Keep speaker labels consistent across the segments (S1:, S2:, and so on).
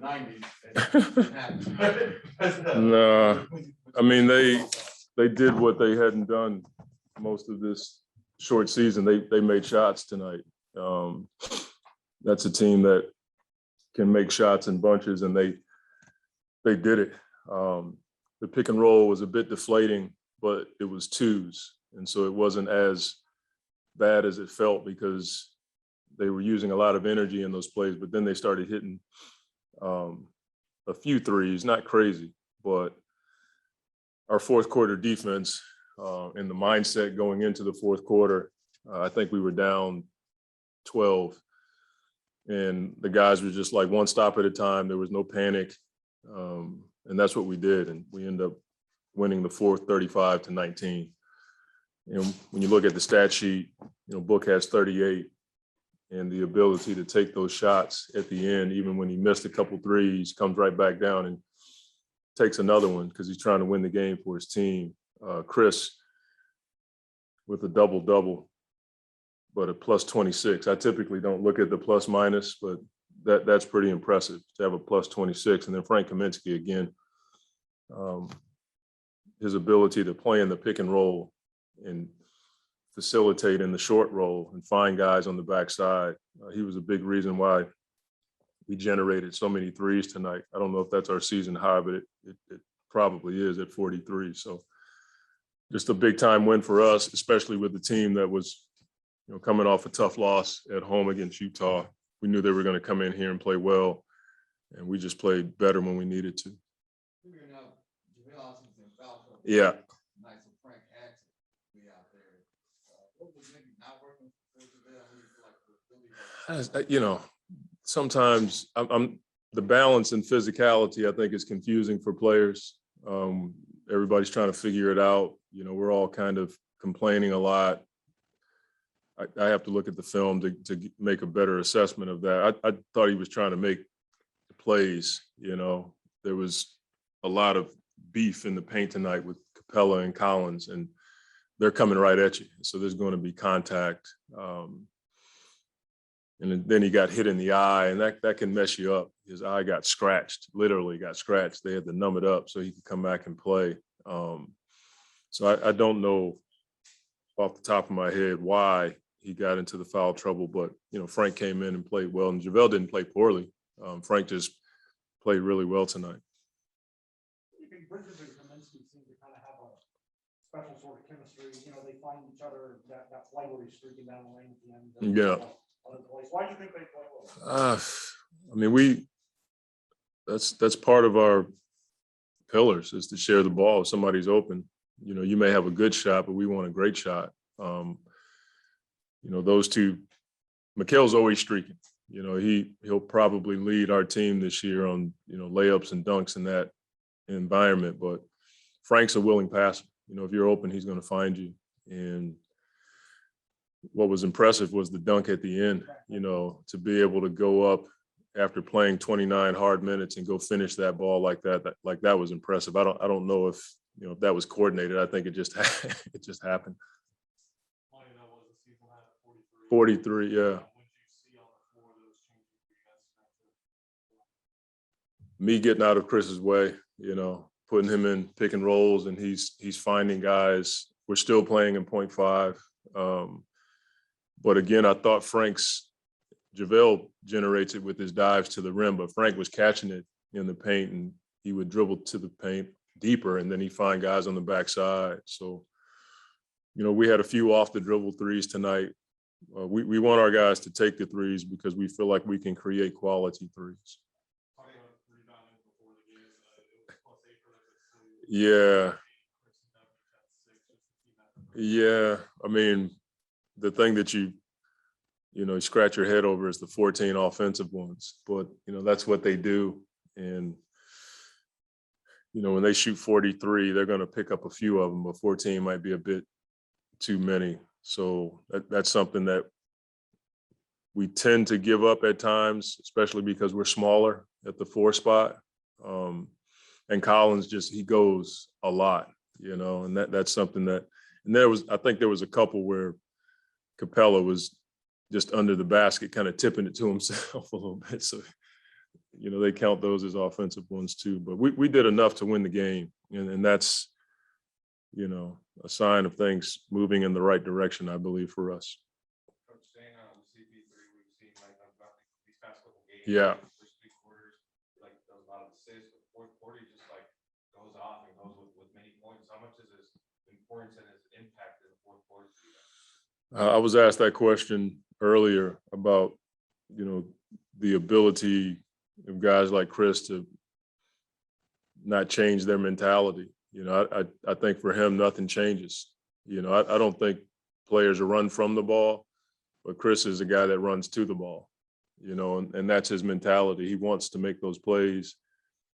S1: '90s. It didn't happen.
S2: No, I mean, they did what they hadn't done most of this short season. They made shots tonight. That's a team that can make shots in bunches, and they did it. The pick and roll was a bit deflating, but it was twos, and so it wasn't as bad as it felt because they were using a lot of energy in those plays. But then they started hitting a few threes, not crazy, but our fourth quarter defense and the mindset going into the fourth quarter, I think we were down 12, and the guys were just like one stop at a time. There was no panic, and that's what we did, and we ended up winning the fourth 35-19. And when you look at the stat sheet, Book has 38, and the ability to take those shots at the end, even when he missed a couple threes, comes right back down and takes another one because he's trying to win the game for his team. Chris with a double-double, but a plus 26. I typically don't look at the plus minus, but that's pretty impressive to have a plus 26. And then Frank Kaminsky again, his ability to play in the pick and roll and facilitate in the short roll and find guys on the backside. He was a big reason why we generated so many threes tonight. I don't know if that's our season high, but it probably is at 43. So just a big time win for us, especially with the team that was, coming off a tough loss at home against Utah. We knew they were going to come in here and play well, and we just played better when we needed to. Yeah. Sometimes the balance and physicality, I think, is confusing for players. Everybody's trying to figure it out. We're all kind of complaining a lot. I have to look at the film to make a better assessment of that. I thought he was trying to make the plays. There was a lot of beef in the paint tonight with Capella and Collins, and they're coming right at you. So there's going to be contact. And then he got hit in the eye, and that can mess you up. His eye got scratched, literally got scratched. They had to numb it up so he could come back and play. So I don't know off the top of my head why he got into the foul trouble, but, Frank came in and played well, and JaVale didn't play poorly. Frank just played really well tonight.
S3: You think Bridges and Kaminsky seem to kind of have a special sort of chemistry? They find each other, that play where he's streaking down the lane at the end.
S2: Yeah.
S3: Why do you think they play well?
S2: That's part of our pillars, is to share the ball. If somebody's open, you may have a good shot, but we want a great shot. Those two, Mikal's always streaking. He'll probably lead our team this year on, layups and dunks in that environment, but Frank's a willing passer. If you're open, he's going to find you. And what was impressive was the dunk at the end, to be able to go up after playing 29 hard minutes and go finish that ball like that was impressive. I don't know if that was coordinated. I think it just happened. 43, yeah. Me getting out of Chris's way, putting him in pick and rolls, and he's finding guys. We're still playing in 0.5. But again, I thought JaVale generates it with his dives to the rim, but Frank was catching it in the paint, and he would dribble to the paint deeper, and then he'd find guys on the backside. So, we had a few off the dribble threes tonight. We want our guys to take the threes because we feel like we can create quality threes. Yeah. Yeah. The thing that you scratch your head over is the 14 offensive ones, but, that's what they do. And, when they shoot 43, they're going to pick up a few of them, but 14 might be a bit too many. So that's something that we tend to give up at times, especially because we're smaller at the 4 spot. And Collins he goes a lot, and that's something that, and I think there was a couple where Capella was just under the basket, kind of tipping it to himself a little bit. So you know, they count those as offensive ones too. But we did enough to win the game, and that's, you know, a sign of things moving in the right direction, I believe, for us.
S1: Coach, staying on CP3, we've seen like about these past couple games.
S2: Yeah.
S1: First 3 quarters, like there was a lot of assists, but fourth quarter he just like goes off and goes with many points. How much is his importance and his impact in the fourth quarter?
S2: I was asked that question earlier about, you know, the ability of guys like Chris to not change their mentality. You know, I think for him, nothing changes. You know, I don't think players run from the ball, but Chris is a guy that runs to the ball, you know, and that's his mentality. He wants to make those plays.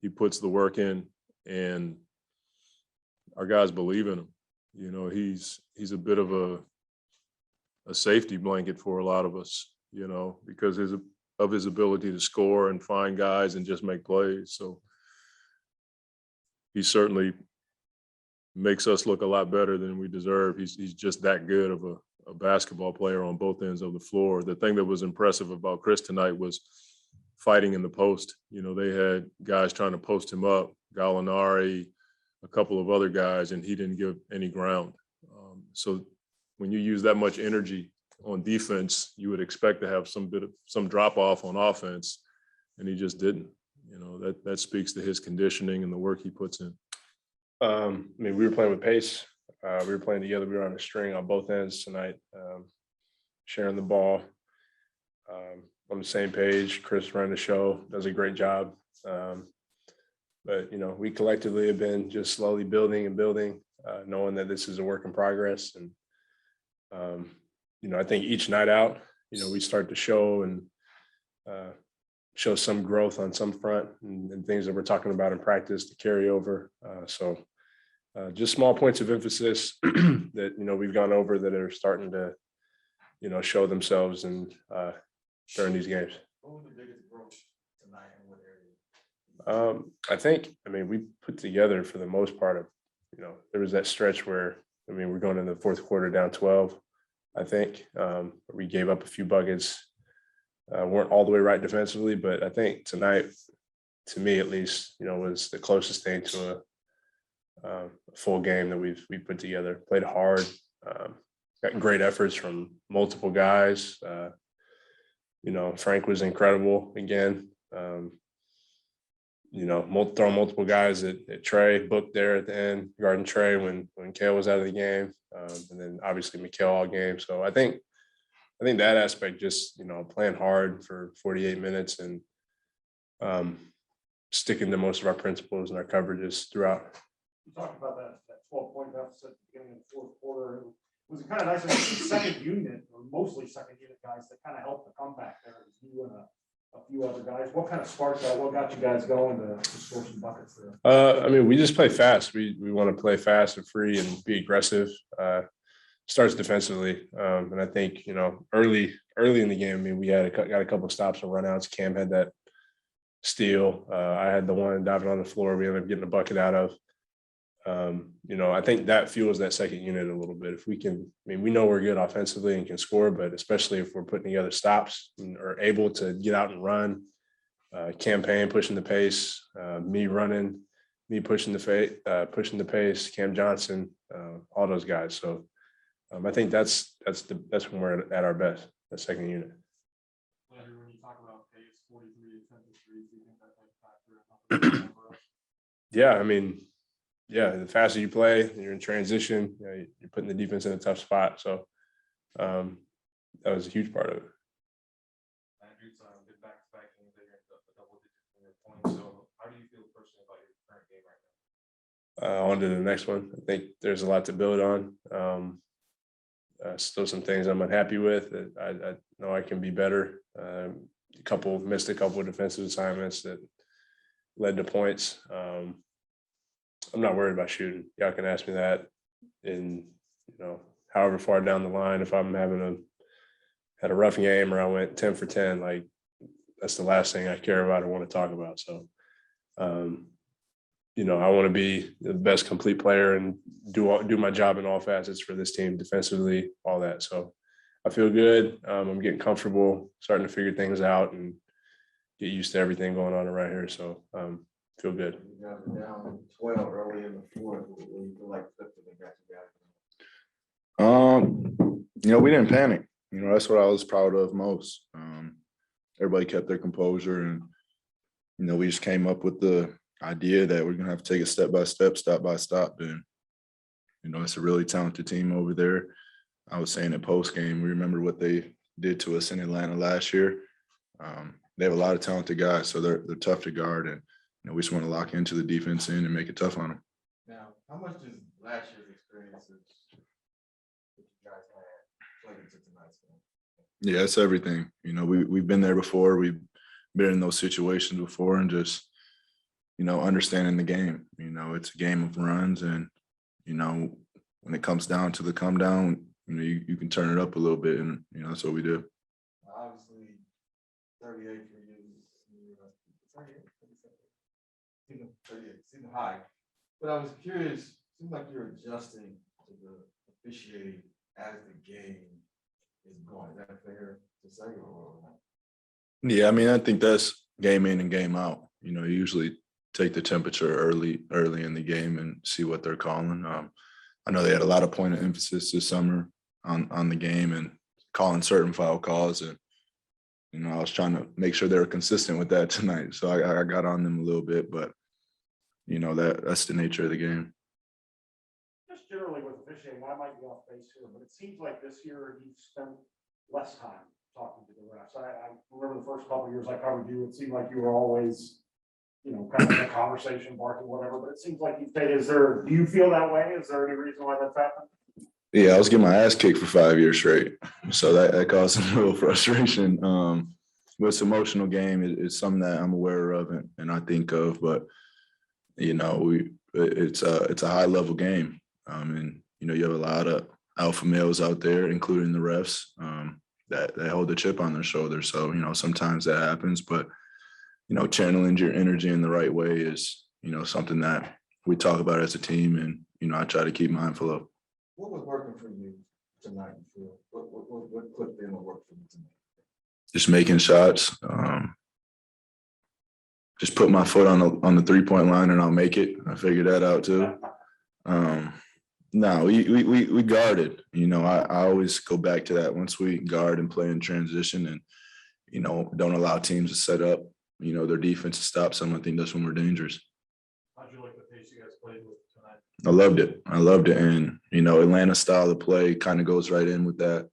S2: He puts the work in, and our guys believe in him. You know, he's a bit of a safety blanket for a lot of us, you know, because of his ability to score and find guys and just make plays. So he certainly makes us look a lot better than we deserve. He's just that good of a basketball player on both ends of the floor. The thing that was impressive about Chris tonight was fighting in the post. You know, they had guys trying to post him up, Gallinari, a couple of other guys, and he didn't give any ground. So when you use that much energy on defense, you would expect to have some drop off on offense, and he just didn't. You know, that speaks to his conditioning and the work he puts in.
S4: I mean, we were playing with pace. We were playing together. We were on a string on both ends tonight, sharing the ball, on the same page. Chris ran the show, does a great job. But, you know, we collectively have been just slowly building and building, knowing that this is a work in progress. And, you know, I think each night out, you know, we start to show and show some growth on some front and things that we're talking about in practice to carry over. So just small points of emphasis that, you know, we've gone over that are starting to, you know, show themselves and during these games.
S1: What was the biggest growth tonight and what area?
S4: I mean, we put together for the most part of, you know, there was that stretch where, I mean, we're going in the fourth quarter down 12, I think. We gave up a few buckets. Weren't all the way right defensively, but I think tonight, to me at least, you know, was the closest thing to a full game that we put together. Played hard, got great efforts from multiple guys. You know, Frank was incredible again. You know, throwing multiple guys at Trey, Book there at the end, guarding Trey when Kale was out of the game, and then obviously Mikal all game. So I think that aspect, just, you know, playing hard for 48 minutes and sticking to most of our principles and our coverages throughout.
S3: You talked about that 12-point deficit at the beginning of the fourth quarter. It was kind of nice. I think second unit, or mostly second unit guys that kind of helped the comeback there. It was you and a few other guys. What kind of sparked that? What got you guys going to score some buckets there?
S4: I mean, we just play fast. We want to play fast and free and be aggressive. Starts defensively, and I think, you know, early in the game, I mean, we got a couple of stops and runouts. Cam had that steal. I had the one diving on the floor. We ended up getting a bucket out of. You know, I think that fuels that second unit a little bit. If we can, I mean, we know we're good offensively and can score, but especially if we're putting together stops and are able to get out and run, campaign pushing the pace, me running, me pushing the pace, Cam Johnson, all those guys. So I think that's when we're at our best, that second unit.
S3: Landry, when you talk about pace, 43 attempted threes, do you think that might factor in?
S4: Yeah, I mean, yeah, the faster you play, you're in transition, you know, you're putting the defense in a tough spot. So that was a huge part of it.
S1: Landry's good back-to-back games. They're a double-digit in their points. So how do you feel personally about your current game right now?
S4: On to the next one. I think there's a lot to build on. Still some things I'm unhappy with that I know I can be better. Missed a couple of defensive assignments that led to points. I'm not worried about shooting. Y'all can ask me that in, you know, however far down the line. If I'm had a rough game or I went 10 for 10, like, that's the last thing I care about or want to talk about. So, you know, I want to be the best complete player and do my job in all facets for this team, defensively, all that. So I feel good. I'm getting comfortable, starting to figure things out, and get used to everything going on around here. So feel good.
S5: You guys were down 12 early in the fourth. What do you feel like flipped it and got you guys?
S6: We didn't panic. That's what I was proud of most. Everybody kept their composure, and we just came up with the idea that we're gonna have to take it step by step, stop by stop. And it's a really talented team over there. I was saying at postgame, we remember what they did to us in Atlanta last year. They have a lot of talented guys, so they're tough to guard, and we just want to lock into the defense end and make it tough on them.
S5: Now, how much does last year's experiences that you guys had play into tonight's game?
S6: Yeah, it's everything. We've been there before. We've been in those situations before, and just understanding the game. It's a game of runs, and when it comes down to the come down, you can turn it up a little bit, and that's what we do.
S5: Obviously, 38 for you. 38, season high. But I was curious, seems like you're adjusting to the officiating as the game is going. Is that fair to say or not?
S6: Yeah, I think that's game in and game out. You usually take the temperature early in the game and see what they're calling. I know they had a lot of point of emphasis this summer on the game and calling certain foul calls, and I was trying to make sure they were consistent with that tonight. So I got on them a little bit, but that's the nature of the game.
S3: Just generally with officiating, I might be off base here, but it seems like this year you've spent less time talking to the refs. I remember the first couple of years I covered you, it seemed like you were always, kind of in a conversation, barking, whatever, but it seems like you've stayed. Do you feel that way? Is there any reason why that's happened?
S6: Yeah, I was getting my ass kicked for 5 years straight. So that caused some real frustration. But it's an emotional game. It's something that I'm aware of and I think of, but it's a high level game. And you have a lot of alpha males out there, including the refs, that hold the chip on their shoulder. So, sometimes that happens, but channeling your energy in the right way is, something that we talk about as a team, and, I try to keep mindful of.
S5: What was working for you tonight? What clipped in or worked for you tonight?
S6: Just making shots, just put my foot on the 3-point line and I'll make it. I figured that out too. No, we guarded. I always go back to that. Once we guard and play in transition and, don't allow teams to set up, their defense to stop someone, I think that's when we're dangerous.
S3: How'd you like the pace you guys played with tonight?
S6: I loved it. And, Atlanta style of play kind of goes right in with that.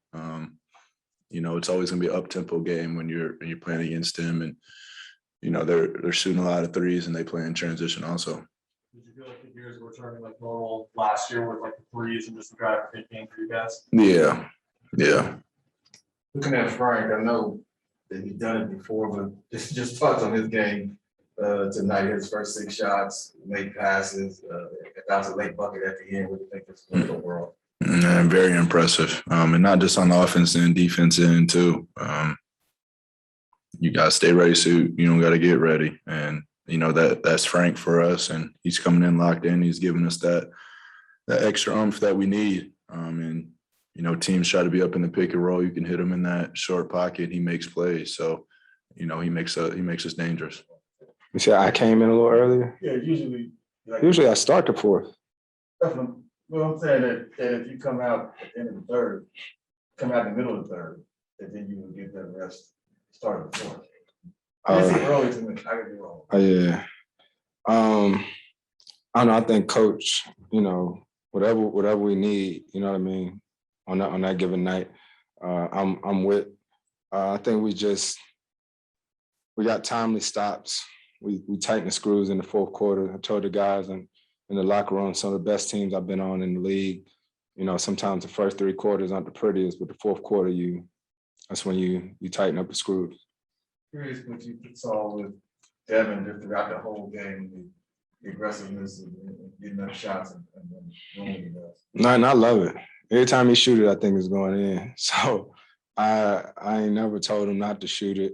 S6: It's always going to be an up-tempo game when you're playing against them. And, they're shooting a lot of threes and they play in transition also.
S3: Did you feel like the gears were turning like normal last year with like the threes and just the drive fit game for you guys?
S6: Yeah.
S5: Looking at Frank, I know that he's done it before, but just touch on his game tonight. His first 6 shots, late passes, that was a late bucket at the end. What do you think this is overall?
S6: Very impressive. And not just on the offense and defense end too. You got to stay ready, so you don't got to get ready. And, that's Frank for us. And he's coming in locked in. He's giving us that extra oomph that we need. And, teams try to be up in the pick and roll. You can hit him in that short pocket. He makes plays. So, he makes us dangerous.
S4: You see, I came in a little earlier.
S5: Yeah, usually
S4: I start the fourth.
S5: Well, I'm saying that if you come out at the end of the third, come out in the middle of the third, and then you will get that rest start of the fourth. It's early to me. I could be wrong.
S4: Yeah. I don't know. I think coach, whatever we need, you know what I mean, on that given night, I'm with. I think we got timely stops. We tightened the screws in the fourth quarter. I told the guys in the locker room, some of the best teams I've been on in the league. Sometimes the first 3 quarters aren't the prettiest, but the fourth quarter, that's when you tighten up the screws.
S5: Curious what you saw with Devin just throughout the whole game, the aggressiveness and getting up shots and doing what he does.
S4: No, and I love it. Every time he shoot it, I think it's going in. So I ain't never told him not to shoot it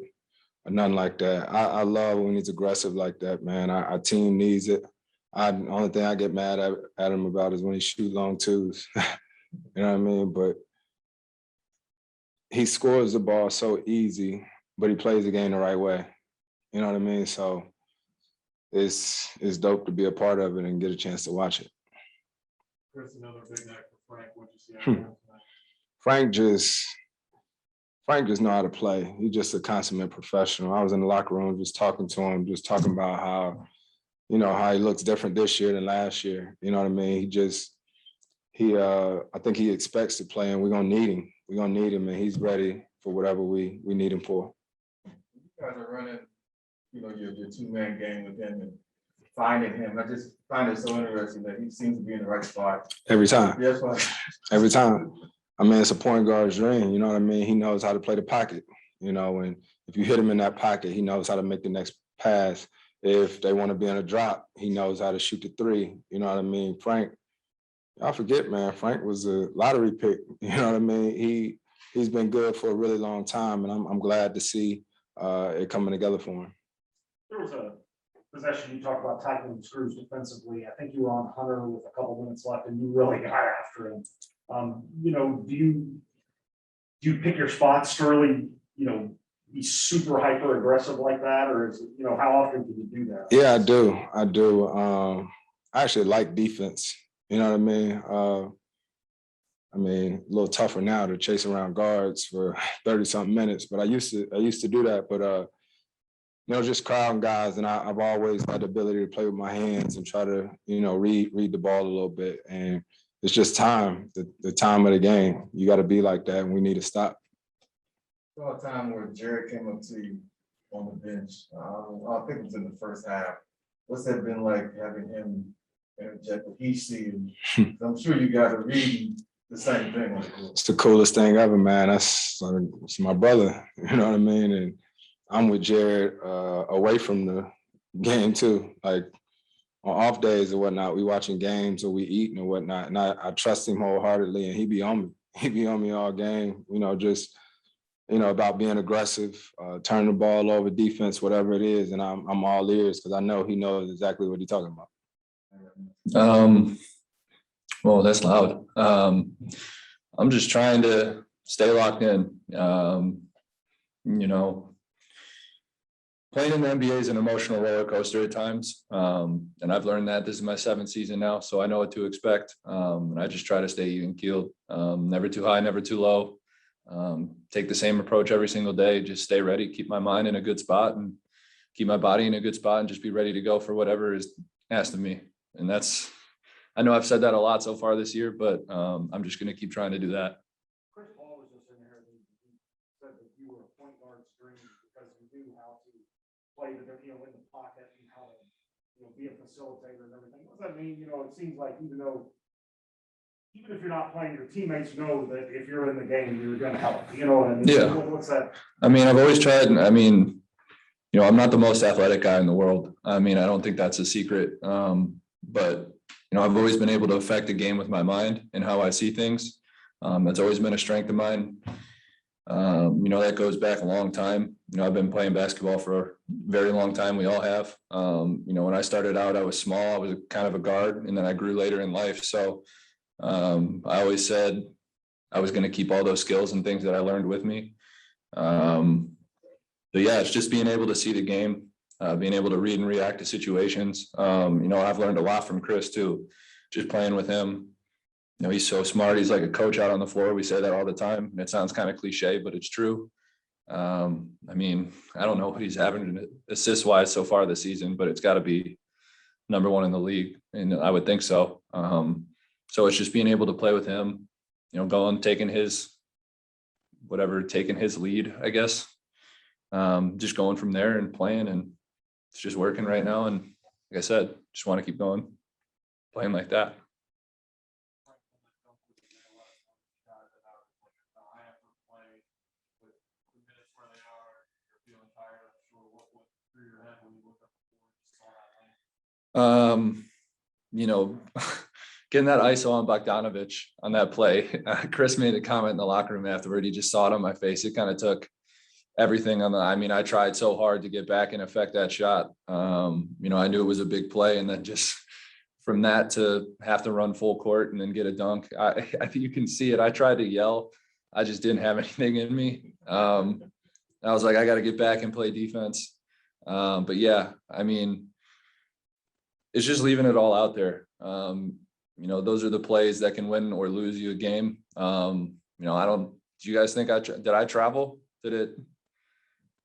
S4: or nothing like that. I love when he's aggressive like that, man. Our team needs it. The only thing I get mad at him about is when he shoot long twos. You know what I mean? But he scores the ball so easy, but he plays the game the right way.
S7: You know what I mean? So it's dope to be a part of it and get a chance to watch it.
S3: Chris, another big night for Frank. What'd you see out
S7: Hmm.
S3: of him tonight?
S7: Frank just know how to play. He's just a consummate professional. I was in the locker room just talking to him, just talking about how, how he looks different this year than last year. You know what I mean? I think he expects to play, and we're gonna need him. We're gonna need him, and he's ready for whatever we need him for.
S5: You guys are running, your two-man game with him and finding him. I just find it so interesting that he seems to be in the right spot.
S7: Every time.
S5: Yes, but
S7: Every time. I mean, it's a point guard's dream. You know what I mean? He knows how to play the pocket, and if you hit him in that pocket, he knows how to make the next pass. If they want to be in a drop, he knows how to shoot the three. You know what I mean? Frank, I forget, man, Frank was a lottery pick. You know what I mean? He's been good for a really long time, and I'm glad to see it coming together for him.
S3: There was a possession you talked about tightening the screws defensively. I think you were on Hunter with a couple minutes left, and you really got after him. Do you pick your spots to really, be super hyper aggressive like that, or is it, how often do you do that?
S7: Yeah, I do. I actually like defense. You know what I mean? A little tougher now to chase around guards for 30-something minutes, but I used to do that. But just crowding guys, and I've always had the ability to play with my hands and try to, read the ball a little bit. And it's just time, the time of the game. You got to be like that, and we need to stop.
S5: saw a time where Jared came up to you on the bench. I think it was in the first half. What's that been like having him interject what he's seeing? I'm sure you got to read the same thing.
S7: It's the coolest thing ever, man. It's my brother. You know what I mean? And I'm with Jared away from the game too. Like on off days or whatnot, we watching games or we eating or whatnot. And I trust him wholeheartedly, and he be on me. He be on me all game. About being aggressive, turning the ball over, defense, whatever it is, and I'm all ears because I know he knows exactly what he's talking about.
S8: Well, that's loud. I'm just trying to stay locked in. Playing in the NBA is an emotional roller coaster at times. And I've learned that this is my 7th season now, so I know what to expect. And I just try to stay even keeled, never too high, never too low. Take the same approach every single day, just stay ready, keep my mind in a good spot and keep my body in a good spot and just be ready to go for whatever is asked of me. And I know I've said that a lot so far this year, but I'm just going to keep trying to do that.
S3: Chris Paul was just in here, he said that you were a point guard's dream because you knew how to play in the pocket and how to, be a facilitator and everything. What does that mean? It seems like even if you're not playing, your teammates know that if you're in the game, you're going to help. You know what I mean?
S8: Yeah.
S3: What's that?
S8: I mean, I've always tried. I'm not the most athletic guy in the world. I don't think that's a secret. But I've always been able to affect the game with my mind and how I see things. That's always been a strength of mine. That goes back a long time. I've been playing basketball for a very long time. We all have. When I started out, I was small. I was kind of a guard, and then I grew later in life. So I always said I was going to keep all those skills and things that I learned with me. But yeah, it's just being able to see the game, being able to read and react to situations. I've learned a lot from Chris too, just playing with him. He's so smart. He's like a coach out on the floor. We say that all the time. And it sounds kind of cliche, but it's true. I don't know what he's having assist wise so far this season, but it's got to be number 1 in the league. And I would think so. So it's just being able to play with him, going, taking his lead, I guess. Just going from there and playing, and it's just working right now. And like I said, just want to keep going, playing like that. Getting that ISO on Bogdanovich on that play. Chris made a comment in the locker room afterward. He just saw it on my face. It kind of took everything I tried so hard to get back and affect that shot. I knew it was a big play, and then just from that to have to run full court and then get a dunk. I think you can see it. I tried to yell. I just didn't have anything in me. I was like, I got to get back and play defense. But yeah, I mean, it's just leaving it all out there. You know, those are the plays that can win or lose you a game. You know, do you guys think did I travel?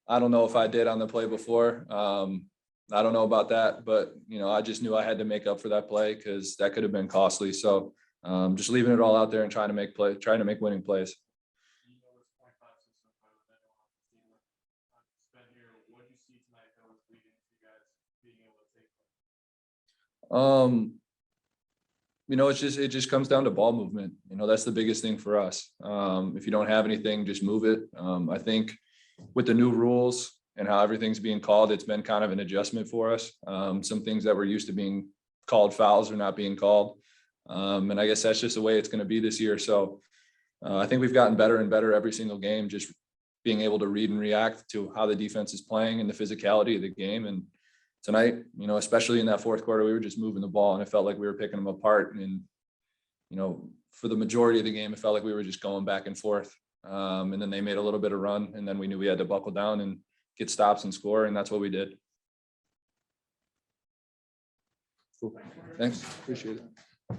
S8: I don't know if I did on the play before. I don't know about that, but you know, I just knew I had to make up for that play because that could have been costly. So just leaving it all out there and trying to make winning plays. You know, it just comes down to ball movement. You know, that's the biggest thing for us. If you don't have anything, just move it. I think with the new rules and how everything's being called, it's been kind of an adjustment for us. Some things that were used to being called fouls are not being called. And I guess that's just the way it's going to be this year. So I think we've gotten better and better every single game, just being able to read and react to how the defense is playing and the physicality of the game. And tonight, you know, especially in that fourth quarter, we were just moving the ball and it felt like we were picking them apart. And, you know, for the majority of the game, it felt like we were just going back and forth. And then they made a little bit of run and then we knew we had to buckle down and get stops and score. And that's what we did. Cool. Thanks. Appreciate it.